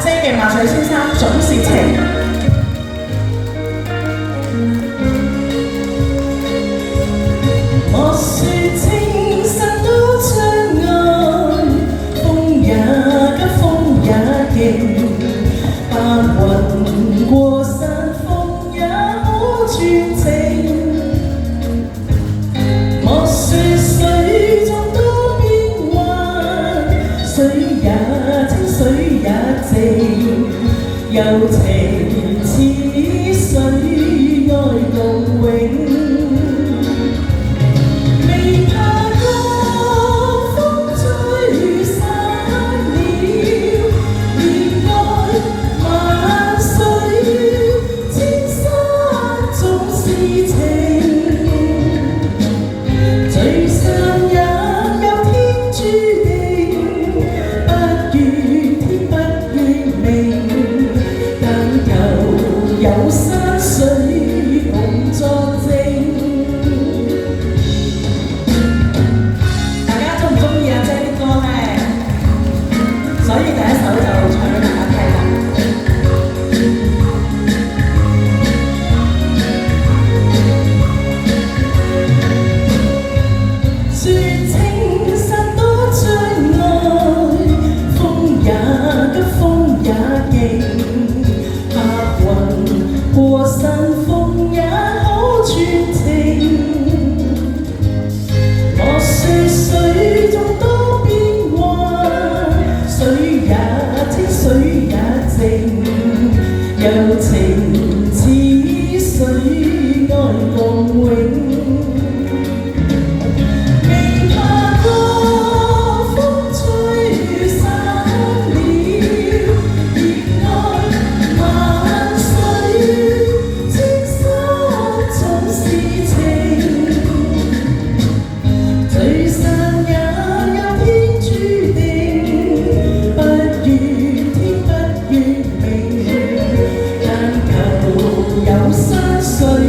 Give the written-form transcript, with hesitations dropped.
姐嘅馬水先生總是情。莫說青山都相愛，風也急，風也勁，白雲過山峰也可傳情。莫說水中多變幻，水也清，水也靜，柔情似水，愛共永。有山水共作證。大家中唔中意阿姐啲歌咧？所以第一首就唱俾大家聽啦。説青山多障礙，風也急，風也勁。過山峰也可傳情，莫說水中多變幻，水也清，水也靜，柔情似水，愛共永。有山水。